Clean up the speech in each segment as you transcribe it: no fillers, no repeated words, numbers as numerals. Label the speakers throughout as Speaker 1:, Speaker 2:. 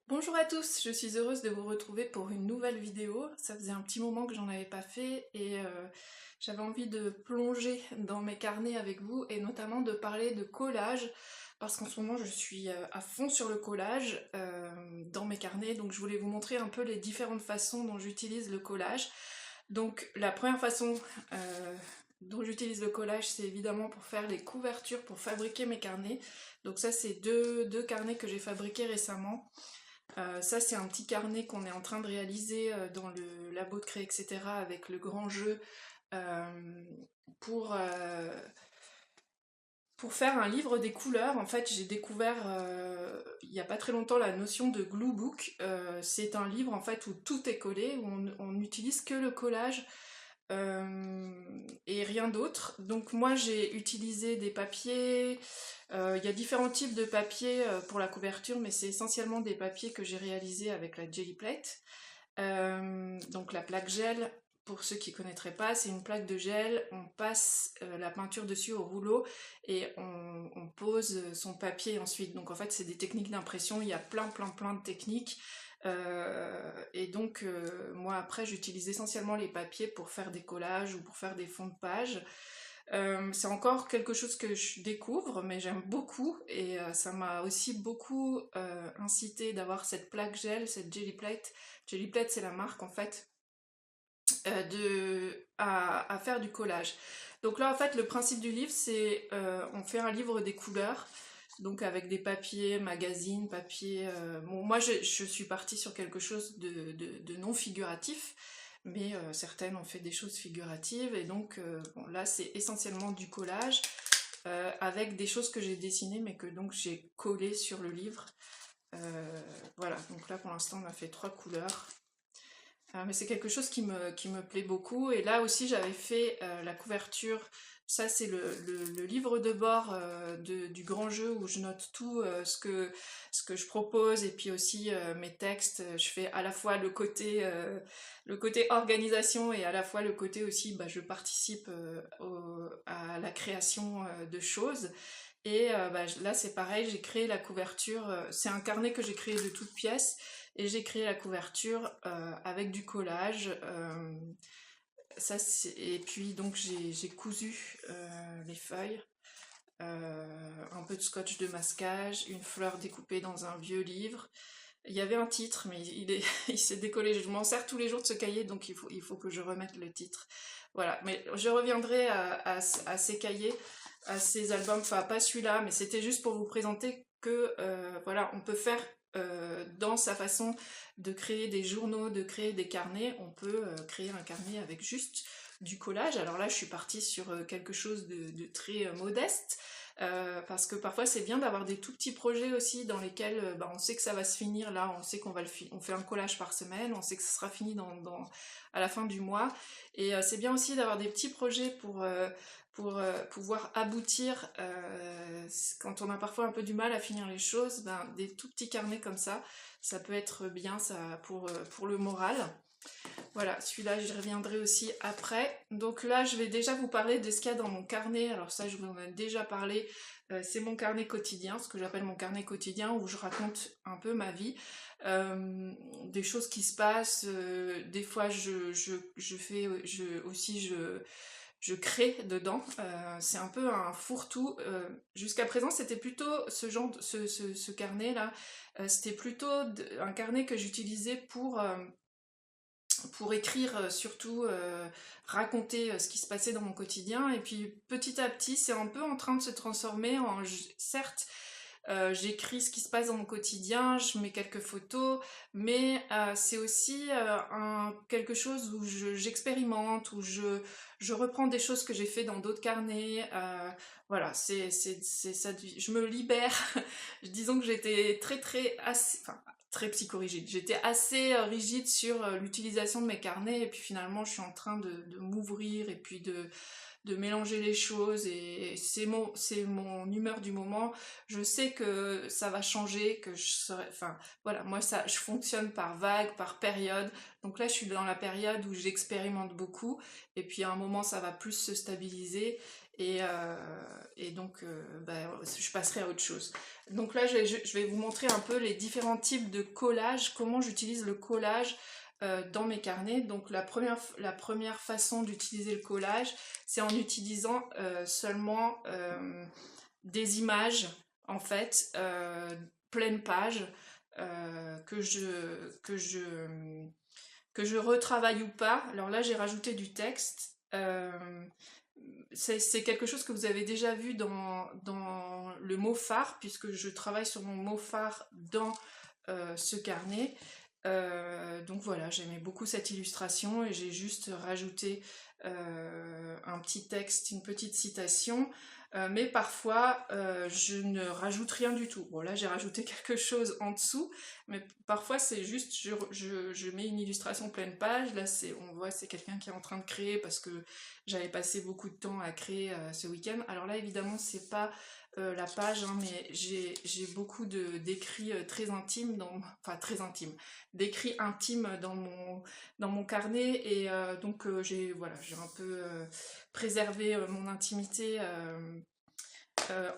Speaker 1: Bonjour à tous, je suis heureuse de vous retrouver pour une nouvelle vidéo. Ça faisait un petit moment que j'en avais pas fait et j'avais envie de plonger dans mes carnets avec vous et notamment de parler de collage parce qu'en ce moment je suis à fond sur le collage dans mes carnets, donc je voulais vous montrer un peu les différentes façons dont j'utilise le collage. Donc la première façon dont j'utilise le collage, c'est évidemment pour faire les couvertures, pour fabriquer mes carnets. Donc ça c'est deux carnets que j'ai fabriqués récemment. Ça, c'est un petit carnet qu'on est en train de réaliser dans le labo de Créer, etc. avec le grand jeu euh, pour, euh, pour faire un livre des couleurs. En fait, j'ai découvert il n'y a pas très longtemps la notion de glue book. C'est un livre en fait où tout est collé, où on n'utilise que le collage et rien d'autre. Donc moi j'ai utilisé des papiers, il y a différents types de papiers pour la couverture, mais c'est essentiellement des papiers que j'ai réalisés avec la Jelly Plate. Donc la plaque gel, pour ceux qui ne connaîtraient pas, c'est une plaque de gel, on passe la peinture dessus au rouleau et on pose son papier ensuite. Donc en fait c'est des techniques d'impression, il y a plein de techniques. Et donc moi après j'utilise essentiellement les papiers pour faire des collages ou pour faire des fonds de page. C'est encore quelque chose que je découvre, mais j'aime beaucoup et ça m'a aussi beaucoup incité d'avoir cette plaque gel, cette Jelly Plate. Jelly Plate, c'est la marque en fait, à faire du collage. Donc là, en fait, le principe du livre, c'est on fait un livre des couleurs, donc avec des papiers, magazines, papier. Bon, moi, je suis partie sur quelque chose de non figuratif, mais certaines ont fait des choses figuratives, et donc bon, là, c'est essentiellement du collage avec des choses que j'ai dessinées, mais que donc j'ai collé sur le livre. Voilà, donc là pour l'instant on a fait 3 couleurs. Mais c'est quelque chose qui me plaît beaucoup. Et là aussi, j'avais fait la couverture. Ça, c'est le livre de bord du grand jeu où je note tout ce que je propose et puis aussi mes textes. Je fais à la fois le côté organisation et à la fois le côté aussi, bah, je participe à la création de choses. Et bah, là, c'est pareil, j'ai créé la couverture. C'est un carnet que j'ai créé de toutes pièces et j'ai créé la couverture avec du collage. Et puis donc j'ai cousu les feuilles, un peu de scotch de masquage, une fleur découpée dans un vieux livre. Il y avait un titre, mais il s'est décollé. Je m'en sers tous les jours de ce cahier, donc il faut que je remette le titre. Voilà, mais je reviendrai à ces cahiers, à ces albums, enfin pas celui-là, mais c'était juste pour vous présenter que voilà, on peut faire dans sa façon de créer des journaux, de créer des carnets, on peut créer un carnet avec juste du collage. Alors là, je suis partie sur quelque chose de très modeste, parce que parfois c'est bien d'avoir des tout petits projets aussi dans lesquels bah, on sait que ça va se finir là, on sait on fait un collage par semaine, on sait que ça sera fini à la fin du mois. Et c'est bien aussi d'avoir des petits projets pour pouvoir aboutir quand on a parfois un peu du mal à finir les choses, ben, des tout petits carnets comme ça peut être bien ça, pour le moral. Voilà, celui-là, j'y reviendrai aussi après. Donc là, je vais déjà vous parler de ce qu'il y a dans mon carnet. Alors ça, je vous en ai déjà parlé. C'est mon carnet quotidien, ce que j'appelle mon carnet quotidien, où je raconte un peu ma vie, des choses qui se passent. Des fois, je fais, je crée dedans. C'est un peu un fourre-tout. Jusqu'à présent, c'était plutôt ce genre, ce carnet-là. C'était plutôt un carnet que j'utilisais pour écrire, surtout raconter ce qui se passait dans mon quotidien. Et puis petit à petit, c'est un peu en train de se transformer en, certes, j'écris ce qui se passe dans mon quotidien, je mets quelques photos, mais c'est aussi quelque chose où j'expérimente, où je reprends des choses que j'ai fait dans d'autres carnets. Voilà, ça, je me libère. Disons que j'étais enfin, très psychorigide. J'étais assez rigide sur l'utilisation de mes carnets et puis finalement je suis en train de m'ouvrir et puis de mélanger les choses et c'est mon humeur du moment. Je sais que ça va changer, que je serai, enfin voilà, moi ça, je fonctionne par vague, par période. Donc là, je suis dans la période où j'expérimente beaucoup et puis à un moment, ça va plus se stabiliser et donc je passerai à autre chose. Donc là, je vais vous montrer un peu les différents types de collage, comment j'utilise le collage dans mes carnets. Donc la première façon d'utiliser le collage, c'est en utilisant seulement des images, en fait, pleine page, que je retravaille ou pas. Alors là, j'ai rajouté du texte. C'est quelque chose que vous avez déjà vu dans le mot phare, puisque je travaille sur mon mot phare dans ce carnet. Donc voilà, j'aimais beaucoup cette illustration et j'ai juste rajouté un petit texte, une petite citation. Mais parfois, je ne rajoute rien du tout. Bon, là, j'ai rajouté quelque chose en dessous, mais parfois, c'est juste, je mets une illustration pleine page. Là, on voit, c'est quelqu'un qui est en train de créer parce que j'avais passé beaucoup de temps à créer ce week-end. Alors là, évidemment, c'est pas la page, hein, mais j'ai beaucoup d'écrits très intimes, enfin très intimes, d'écrits intimes dans mon carnet et donc voilà, j'ai un peu préservé mon intimité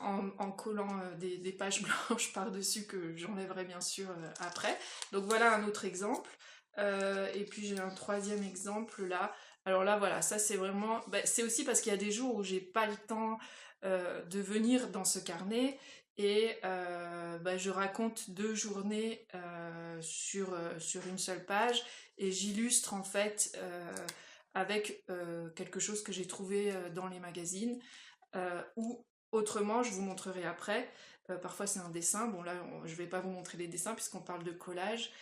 Speaker 1: en collant des pages blanches par-dessus que j'enlèverai bien sûr après. Donc voilà un autre exemple. Et puis j'ai un troisième exemple là. Alors là voilà, ça c'est vraiment... c'est aussi parce qu'il y a des jours où j'ai pas le temps de venir dans ce carnet et je raconte 2 journées sur une seule page et j'illustre en fait avec quelque chose que j'ai trouvé dans les magazines ou autrement, je vous montrerai après. Parfois c'est un dessin. Bon là, je vais pas vous montrer les dessins puisqu'on parle de collage.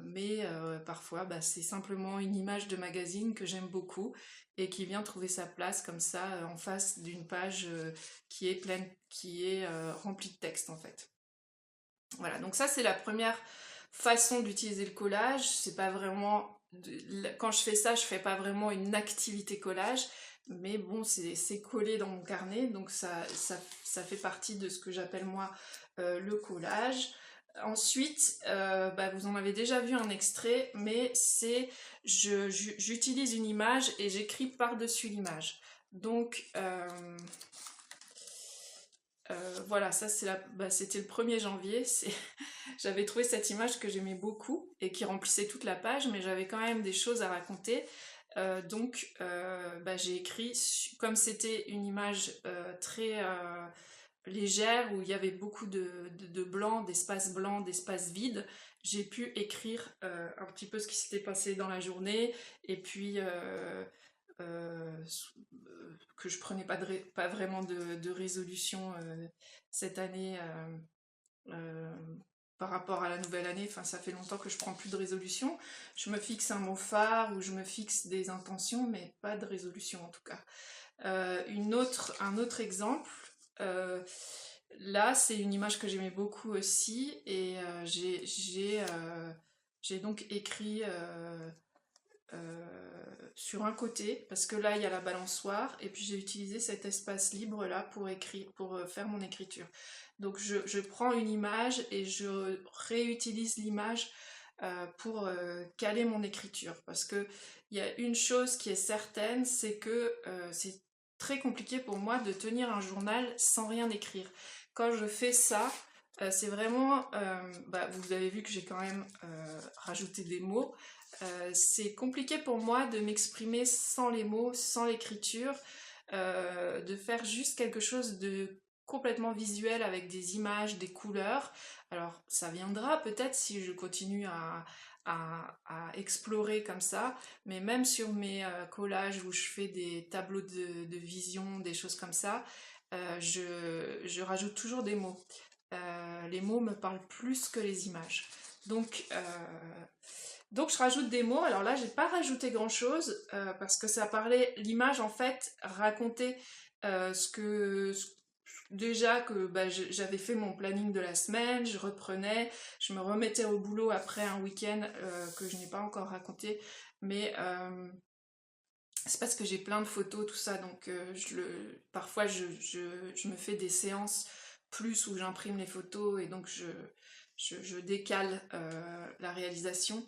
Speaker 1: Mais parfois c'est simplement une image de magazine que j'aime beaucoup et qui vient trouver sa place comme ça en face d'une page qui est pleine, qui est remplie de texte en fait. Voilà, donc ça c'est la première façon d'utiliser le collage. C'est pas vraiment, quand je fais ça, je fais pas vraiment une activité collage, mais bon, c'est collé dans mon carnet, donc ça fait partie de ce que j'appelle moi le collage. Ensuite, vous en avez déjà vu un extrait, mais c'est j'utilise une image et j'écris par-dessus l'image. Donc voilà, ça c'était le 1er janvier. J'avais trouvé cette image que j'aimais beaucoup et qui remplissait toute la page, mais j'avais quand même des choses à raconter. Donc j'ai écrit, comme c'était une image très légère où il y avait beaucoup de blanc, d'espace blanc, d'espace vide, j'ai pu écrire un petit peu ce qui s'était passé dans la journée et puis que je prenais pas vraiment de résolution cette année par rapport à la nouvelle année. Enfin, ça fait longtemps que je prends plus de résolution. Je me fixe un mot phare ou je me fixe des intentions, mais pas de résolution en tout cas. Un autre exemple, là c'est une image que j'aimais beaucoup aussi et j'ai donc écrit sur un côté, parce que là il y a la balançoire, et puis j'ai utilisé cet espace libre là pour faire mon écriture. Donc je prends une image et je réutilise l'image pour caler mon écriture, parce que il y a une chose qui est certaine, c'est que c'est très compliqué pour moi de tenir un journal sans rien écrire. Quand je fais ça, c'est vraiment, vous avez vu que j'ai quand même rajouté des mots. C'est compliqué pour moi de m'exprimer sans les mots, sans l'écriture, de faire juste quelque chose de complètement visuel avec des images, des couleurs. Alors ça viendra peut-être si je continue à explorer comme ça, mais même sur mes collages où je fais des tableaux de vision, des choses comme ça, je rajoute toujours des mots. Les mots me parlent plus que les images. Donc je rajoute des mots. Alors là, j'ai pas rajouté grand chose parce que ça parlait, l'image en fait racontait déjà que j'avais fait mon planning de la semaine, je reprenais, je me remettais au boulot après un week-end que je n'ai pas encore raconté, mais c'est parce que j'ai plein de photos, tout ça, donc parfois je me fais des séances plus où j'imprime les photos et donc je décale la réalisation.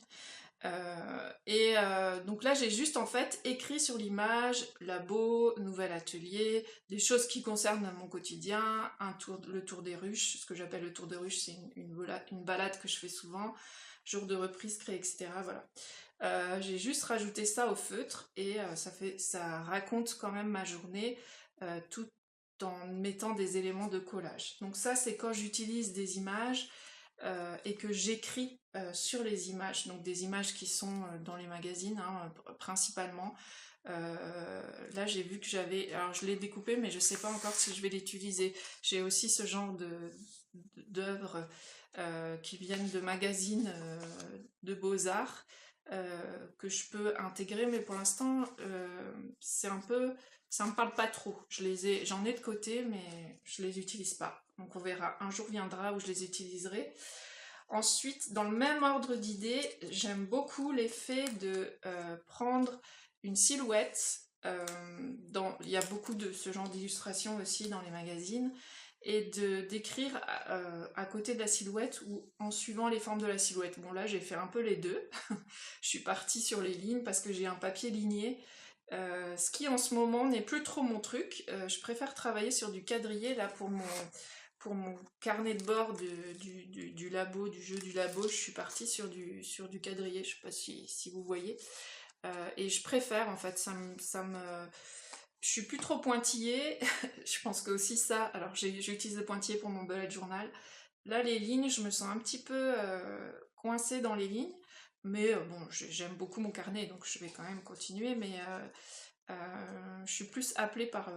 Speaker 1: Donc là j'ai juste en fait écrit sur l'image labo, nouvel atelier, des choses qui concernent mon quotidien, le tour des ruches, ce que j'appelle le tour des ruches, c'est une balade que je fais souvent, jour de reprise créé, etc. Voilà. J'ai juste rajouté ça au feutre et ça raconte quand même ma journée tout en mettant des éléments de collage. Donc ça c'est quand j'utilise des images et que j'écris sur les images, donc des images qui sont dans les magazines hein, principalement. Là j'ai vu que alors je l'ai découpé mais je sais pas encore si je vais l'utiliser. J'ai aussi ce genre d'œuvres qui viennent de magazines de beaux-arts que je peux intégrer, mais pour l'instant c'est un peu, ça me parle pas trop. J'en ai de côté, mais je les utilise pas. Donc on verra. Un jour viendra où je les utiliserai. Ensuite, dans le même ordre d'idées, j'aime beaucoup l'effet de prendre une silhouette. Il y a beaucoup de ce genre d'illustrations aussi dans les magazines et d'écrire à côté de la silhouette ou en suivant les formes de la silhouette. Bon là j'ai fait un peu les deux, je suis partie sur les lignes parce que j'ai un papier ligné, ce qui en ce moment n'est plus trop mon truc. Je préfère travailler sur du quadrillé là pour mon carnet de bord du labo, du jeu du labo, je suis partie sur du quadrillé, je sais pas si vous voyez. Et je préfère en fait, je suis plus trop pointillée, je pense que aussi ça, alors j'utilise le pointillé pour mon bullet journal, là les lignes, je me sens un petit peu coincée dans les lignes, mais bon, j'aime beaucoup mon carnet, donc je vais quand même continuer, mais je suis plus appelée par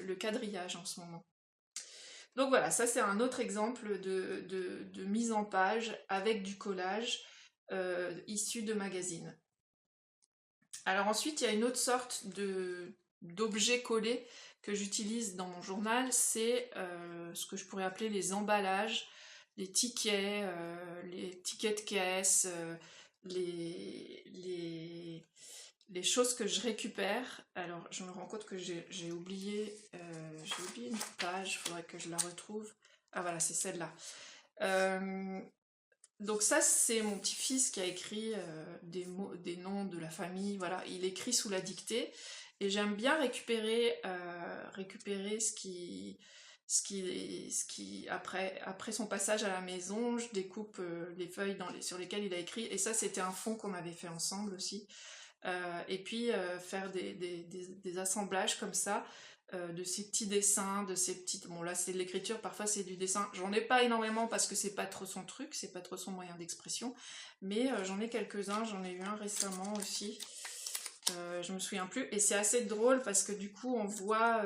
Speaker 1: le quadrillage en ce moment. Donc voilà, ça c'est un autre exemple de mise en page avec du collage issu de magazines. Alors ensuite, il y a une autre sorte d'objet collé que j'utilise dans mon journal, c'est ce que je pourrais appeler les emballages, les tickets de caisse, les choses que je récupère. Alors je me rends compte que j'ai oublié une page, il faudrait que je la retrouve. Ah voilà, c'est celle-là. Donc ça, c'est mon petit-fils qui a écrit des mots, des noms de la famille, voilà, il écrit sous la dictée, et j'aime bien récupérer après son passage à la maison, je découpe les feuilles sur lesquelles il a écrit, et ça c'était un fond qu'on avait fait ensemble aussi, et puis faire des assemblages comme ça, de ces petits dessins, de ces petites... Bon là c'est de l'écriture, parfois c'est du dessin. J'en ai pas énormément parce que c'est pas trop son truc, c'est pas trop son moyen d'expression. Mais j'en ai quelques-uns, j'en ai eu un récemment aussi. Je me souviens plus. Et c'est assez drôle parce que du coup on voit...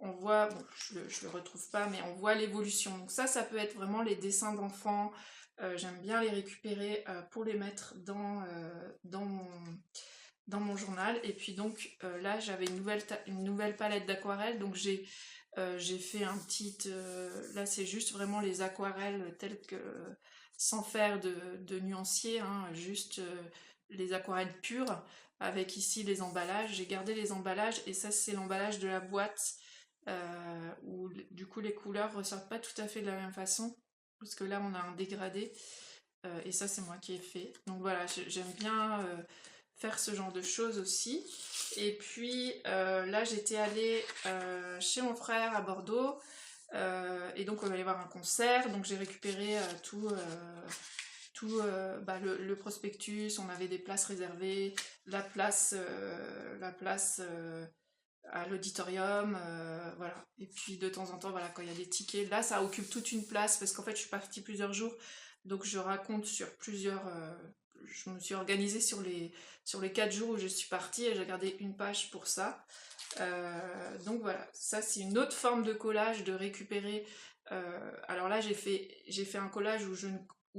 Speaker 1: bon, je le retrouve pas, mais on voit l'évolution. Donc ça peut être vraiment les dessins d'enfants. J'aime bien les récupérer pour les mettre dans mon journal. Et puis donc là j'avais une nouvelle palette d'aquarelle, donc j'ai fait un petit là c'est juste vraiment les aquarelles telles que sans faire de nuancier hein, juste les aquarelles pures avec ici les emballages. J'ai gardé les emballages et ça c'est l'emballage de la boîte où du coup les couleurs ressortent pas tout à fait de la même façon parce que là on a un dégradé et ça c'est moi qui ai fait. Donc voilà, j'aime bien faire ce genre de choses aussi. Et puis là j'étais allée chez mon frère à Bordeaux et donc on allait voir un concert, donc j'ai récupéré le prospectus, on avait des places réservées, la place à l'auditorium, voilà. Et puis de temps en temps, voilà, quand il y a des tickets, là ça occupe toute une place parce qu'en fait je suis partie plusieurs jours, donc je raconte sur plusieurs... je me suis organisée sur les 4 jours où je suis partie et j'ai gardé une page pour ça. Donc voilà, ça c'est une autre forme de collage, de récupérer. Alors là j'ai fait un collage où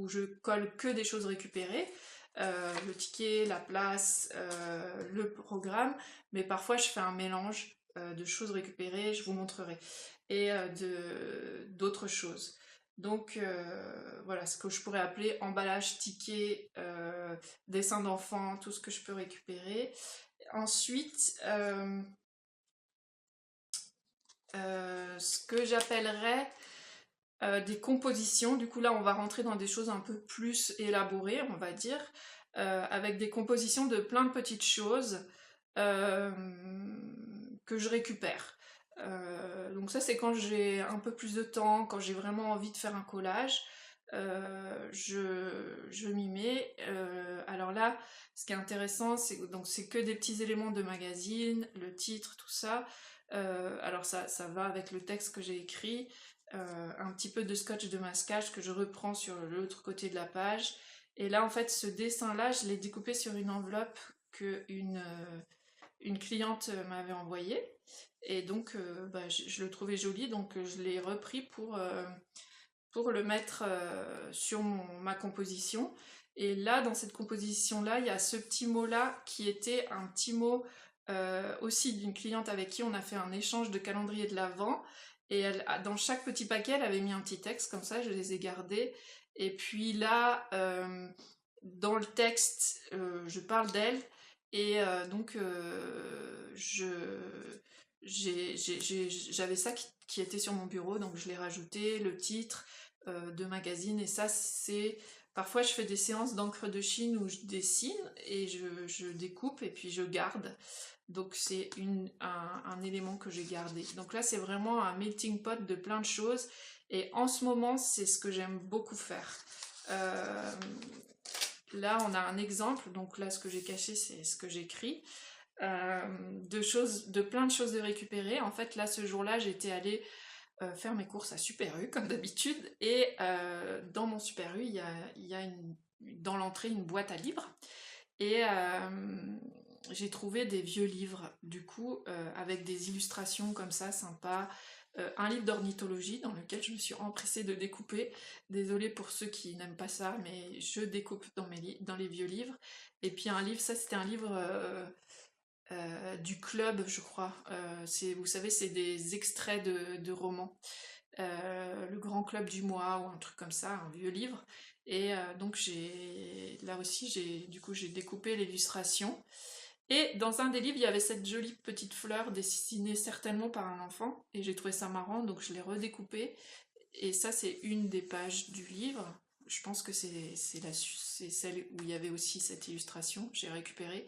Speaker 1: je colle que des choses récupérées. Le ticket, la place, le programme, mais parfois je fais un mélange de choses récupérées, je vous montrerai, et d'autres choses. Donc voilà, ce que je pourrais appeler emballage, ticket, dessin d'enfant, tout ce que je peux récupérer. ensuite, ce que j'appellerais des compositions. Du coup là on va rentrer dans des choses un peu plus élaborées, on va dire, avec des compositions de plein de petites choses que je récupère. Donc ça c'est quand j'ai un peu plus de temps, quand j'ai vraiment envie de faire un collage, je m'y mets. Alors là, ce qui est intéressant, c'est que des petits éléments de magazine, le titre, tout ça. Alors ça va avec le texte que j'ai écrit, un petit peu de scotch de masquage que je reprends sur l'autre côté de la page. Et là, en fait, ce dessin-là, je l'ai découpé sur une enveloppe que une cliente m'avait envoyée. Et donc, bah, je le trouvais joli, donc je l'ai repris pour le mettre sur ma composition. Et là, dans cette composition-là, il y a ce petit mot-là qui était un petit mot aussi d'une cliente avec qui on a fait un échange de calendrier de l'Avent. Et dans chaque petit paquet, elle avait mis un petit texte, comme ça, je les ai gardés. Et puis là, dans le texte, je parle d'elle. Et donc, j'avais ça qui était sur mon bureau, donc je l'ai rajouté, le titre de magazine. Et ça, c'est... Parfois, je fais des séances d'encre de Chine où je dessine et je découpe et puis je garde. Donc c'est un élément que j'ai gardé. Donc là, c'est vraiment un melting pot de plein de choses. Et en ce moment, c'est ce que j'aime beaucoup faire. Là, on a un exemple. Donc là, ce que j'ai caché, c'est ce que j'écris. De plein de choses de récupérer. En fait, là, ce jour-là, j'étais allée faire mes courses à Super U, comme d'habitude. Et dans mon Super U, il y a dans l'entrée une boîte à livres. Et j'ai trouvé des vieux livres, du coup, avec des illustrations comme ça, sympas. Un livre d'ornithologie dans lequel je me suis empressée de découper. Désolée pour ceux qui n'aiment pas ça, mais je découpe dans les vieux livres. Et puis un livre, ça c'était un livre du club, je crois. Vous savez, c'est des extraits de romans. Le grand club du mois ou un truc comme ça, un vieux livre. Et donc là aussi j'ai découpé l'illustration. Et dans un des livres, il y avait cette jolie petite fleur dessinée certainement par un enfant. Et j'ai trouvé ça marrant, donc je l'ai redécoupée. Et ça, c'est une des pages du livre. Je pense que c'est celle où il y avait aussi cette illustration. J'ai récupéré.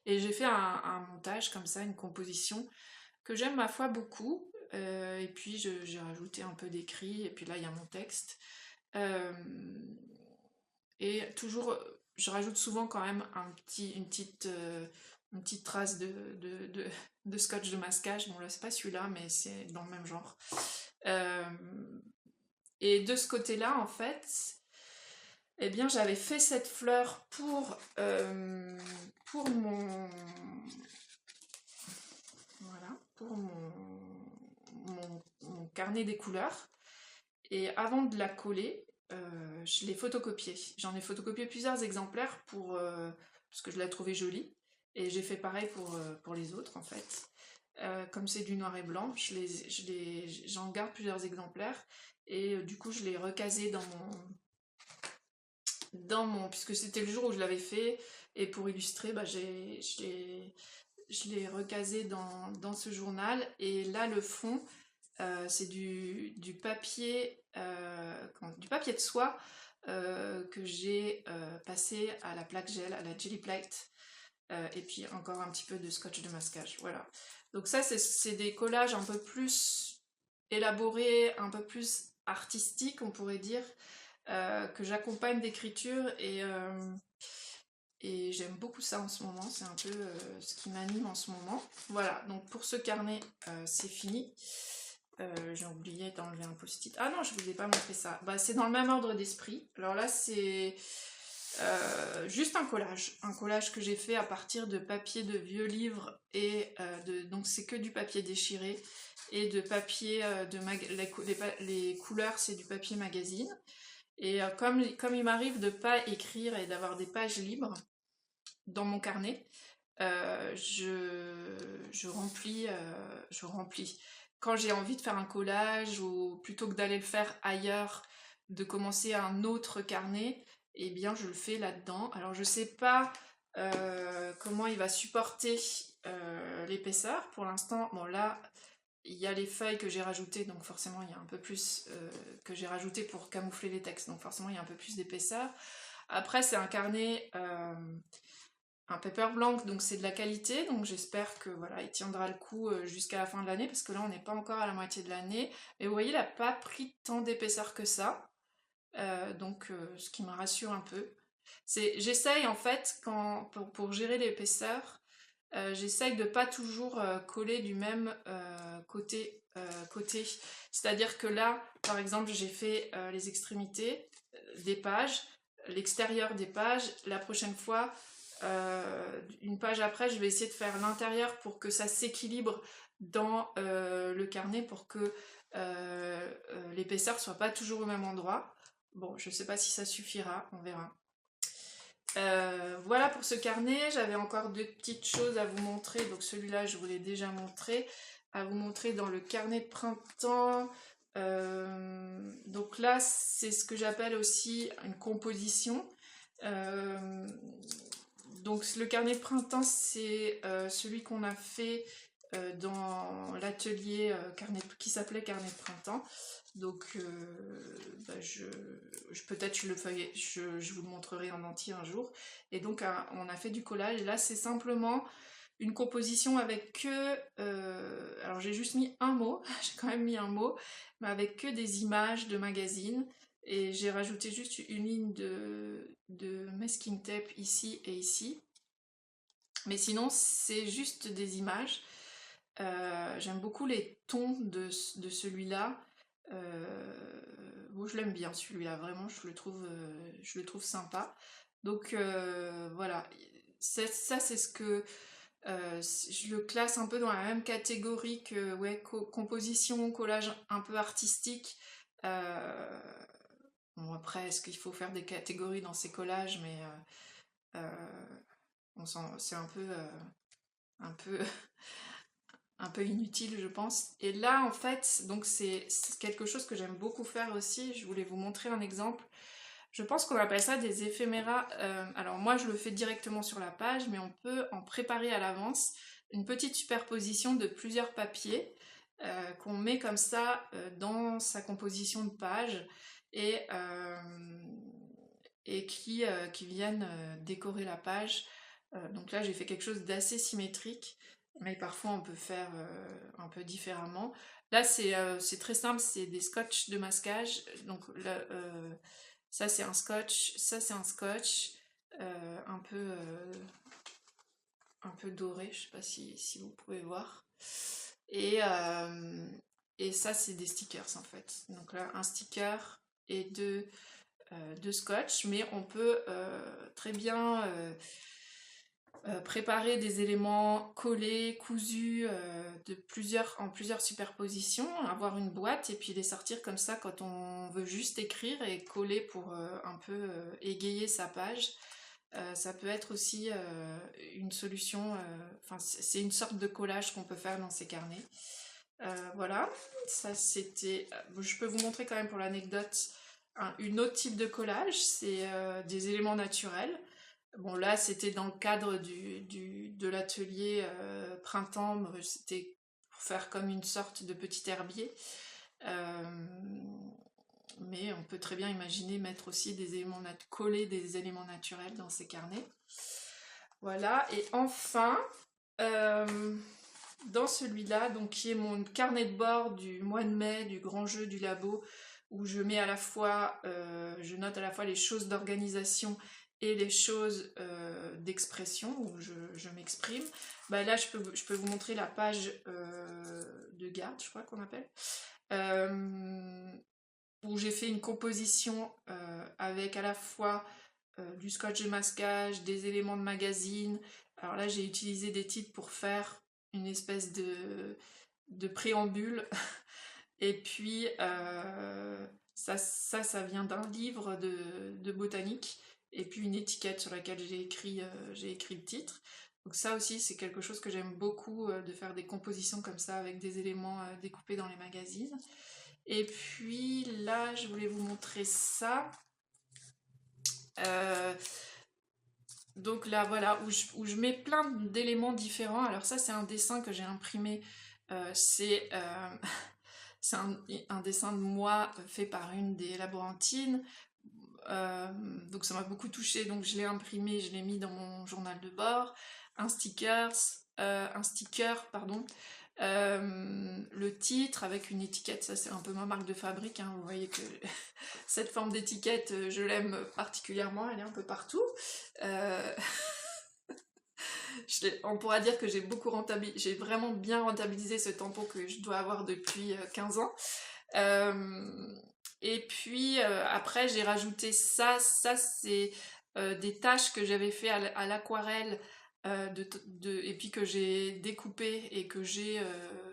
Speaker 1: Et j'ai fait un montage comme ça, une composition que j'aime ma foi beaucoup. Et puis j'ai rajouté un peu d'écrit. Et puis là, il y a mon texte. Et toujours, je rajoute souvent quand même une petite trace de scotch de masquage. Bon là c'est pas celui-là, mais c'est dans le même genre. Et de ce côté-là, en fait, eh bien j'avais fait cette fleur pour mon... Voilà, pour mon carnet des couleurs. Et avant de la coller, je l'ai photocopiée. J'en ai photocopié plusieurs exemplaires parce que je la trouvais jolie. Et j'ai fait pareil pour les autres en fait. Comme c'est du noir et blanc, j'en garde plusieurs exemplaires. Et du coup, je l'ai recasé puisque c'était le jour où je l'avais fait. Et pour illustrer, bah, je l'ai recasé dans ce journal. Et là, le fond, c'est du papier de soie que j'ai passé à la plaque gel, à la Jelly Plate, et puis encore un petit peu de scotch de masquage. Voilà. Donc ça, c'est des collages un peu plus élaborés, un peu plus artistiques, on pourrait dire, que j'accompagne d'écriture et j'aime beaucoup ça en ce moment. C'est un peu ce qui m'anime en ce moment. Voilà, donc pour ce carnet, c'est fini. J'ai oublié d'enlever un post-it. Ah non, je vous ai pas montré ça. Bah, c'est dans le même ordre d'esprit. Alors là, c'est juste un collage. Un collage que j'ai fait à partir de papier de vieux livres. Et donc c'est que du papier déchiré. Et de papier, les couleurs, c'est du papier magazine. Et comme il m'arrive de pas écrire et d'avoir des pages libres dans mon carnet, je remplis. Quand j'ai envie de faire un collage ou plutôt que d'aller le faire ailleurs, de commencer un autre carnet, eh bien je le fais là-dedans. Alors je sais pas comment il va supporter l'épaisseur. Pour l'instant, bon là, il y a les feuilles que j'ai rajoutées, donc forcément il y a un peu plus que j'ai rajouté pour camoufler les textes, donc forcément il y a un peu plus d'épaisseur. Après c'est un carnet, un paper blanc, donc c'est de la qualité, donc j'espère que voilà, il tiendra le coup jusqu'à la fin de l'année, parce que là on n'est pas encore à la moitié de l'année. Mais vous voyez, il n'a pas pris tant d'épaisseur que ça, ce qui me rassure un peu. J'essaye en fait, pour gérer l'épaisseur, j'essaye de pas toujours coller du même côté. C'est-à-dire que là, par exemple, j'ai fait les extrémités des pages, l'extérieur des pages. La prochaine fois, une page après, je vais essayer de faire l'intérieur pour que ça s'équilibre dans le carnet, pour que l'épaisseur soit pas toujours au même endroit. Bon, je sais pas si ça suffira, on verra. Voilà pour ce carnet. J'avais encore deux petites choses à vous montrer. Donc celui-là, je vous l'ai déjà montré. À vous montrer dans le carnet de printemps. Donc là, c'est ce que j'appelle aussi une composition. Donc le carnet de printemps, c'est celui qu'on a fait dans l'atelier qui s'appelait carnet de printemps. Donc peut-être je vous le montrerai en entier un jour. Et donc on a fait du collage. Là c'est simplement une composition avec que... alors j'ai juste mis un mot, j'ai quand même mis un mot, mais avec que des images de magazines. Et j'ai rajouté juste une ligne de masking tape ici et ici. Mais sinon c'est juste des images. J'aime beaucoup les tons de celui-là. Bon, je l'aime bien celui-là, vraiment, je le trouve sympa. Donc voilà, ça c'est ce que je le classe un peu dans la même catégorie que ouais, composition, collage un peu artistique. Bon, après, est-ce qu'il faut faire des catégories dans ces collages, mais c'est un peu un peu inutile, je pense. Et là, en fait, donc c'est quelque chose que j'aime beaucoup faire aussi. Je voulais vous montrer un exemple. Je pense qu'on appelle ça des éphéméras. Alors moi, je le fais directement sur la page, mais on peut en préparer à l'avance une petite superposition de plusieurs papiers qu'on met comme ça dans sa composition de page et, qui viennent décorer la page. Donc là, j'ai fait quelque chose d'assez symétrique, mais parfois on peut faire un peu différemment. Là, c'est très simple, c'est des scotch de masquage. Donc là, ça c'est un scotch, ça c'est un scotch, un peu doré, je sais pas si vous pouvez voir. Et, et ça c'est des stickers en fait. Donc là, un sticker et deux scotch, mais on peut très bien préparer des éléments collés, cousus, en plusieurs superpositions, avoir une boîte et puis les sortir comme ça quand on veut juste écrire et coller pour un peu égayer sa page. Ça peut être aussi une solution, enfin c'est une sorte de collage qu'on peut faire dans ces carnets. Voilà, ça c'était... je peux vous montrer quand même pour l'anecdote une autre type de collage, c'est des éléments naturels. Bon là c'était dans le cadre de l'atelier printemps, c'était pour faire comme une sorte de petit herbier. Mais on peut très bien imaginer mettre aussi des éléments coller des éléments naturels dans ces carnets. Voilà, et enfin, dans celui-là, donc qui est mon carnet de bord du mois de mai, du grand jeu du labo, où je mets à la fois, je note à la fois les choses d'organisation et les choses d'expression, où je m'exprime. Bah là, je peux vous montrer la page de garde, je crois qu'on appelle, où j'ai fait une composition avec à la fois du scotch de masquage, des éléments de magazine. Alors là, j'ai utilisé des titres pour faire une espèce de préambule. Et puis, ça vient d'un livre de botanique. Et puis une étiquette sur laquelle j'ai écrit le titre. Donc ça aussi, c'est quelque chose que j'aime beaucoup, de faire des compositions comme ça avec des éléments découpés dans les magazines. Et puis là, je voulais vous montrer ça. Donc là, voilà, où je mets plein d'éléments différents. Alors ça, c'est un dessin que j'ai imprimé. C'est c'est un dessin de moi fait par une des laborantines. Donc ça m'a beaucoup touchée, donc je l'ai imprimé, je l'ai mis dans mon journal de bord. Un sticker, pardon. Le titre avec une étiquette, ça c'est un peu ma marque de fabrique, hein. Vous voyez que cette forme d'étiquette, je l'aime particulièrement, elle est un peu partout. Euh, on pourra dire que j'ai vraiment bien rentabilisé ce tampon que je dois avoir depuis 15 ans. Et puis après j'ai rajouté ça c'est des taches que j'avais fait à l'aquarelle et puis que j'ai découpé et que j'ai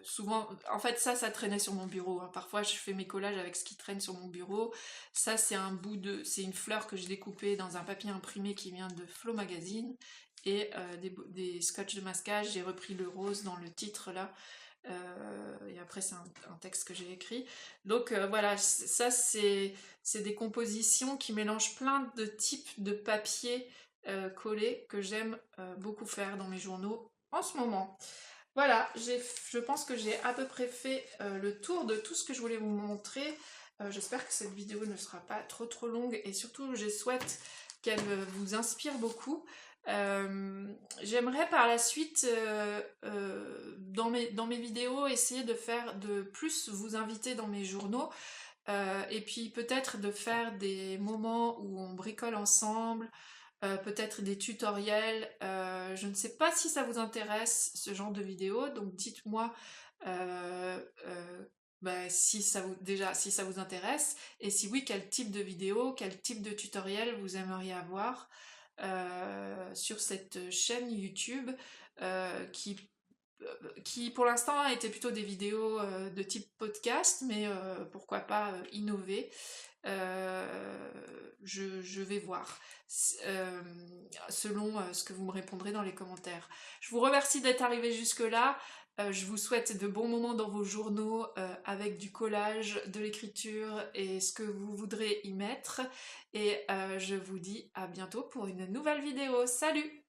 Speaker 1: souvent... En fait ça traînait sur mon bureau, hein. Parfois je fais mes collages avec ce qui traîne sur mon bureau. Ça c'est une fleur que j'ai découpée dans un papier imprimé qui vient de Flow Magazine. Et des scotch de masquage, j'ai repris le rose dans le titre là. Et après c'est un texte que j'ai écrit. Donc voilà, ça c'est des compositions qui mélangent plein de types de papier collés que j'aime beaucoup faire dans mes journaux en ce moment. Voilà, je pense que j'ai à peu près fait le tour de tout ce que je voulais vous montrer. J'espère que cette vidéo ne sera pas trop longue et surtout je souhaite qu'elle vous inspire beaucoup. J'aimerais par la suite dans mes vidéos essayer de plus vous inviter dans mes journaux et puis peut-être de faire des moments où on bricole ensemble, peut-être des tutoriels. Je ne sais pas si ça vous intéresse ce genre de vidéo, donc dites-moi si si ça vous intéresse, et si oui, quel type de vidéo, quel type de tutoriel vous aimeriez avoir sur cette chaîne YouTube qui pour l'instant était plutôt des vidéos de type podcast, mais pourquoi pas innover. Je vais voir selon ce que vous me répondrez dans les commentaires. Je vous remercie d'être arrivé jusque-là. Je vous souhaite de bons moments dans vos journaux avec du collage, de l'écriture et ce que vous voudrez y mettre. Et je vous dis à bientôt pour une nouvelle vidéo. Salut!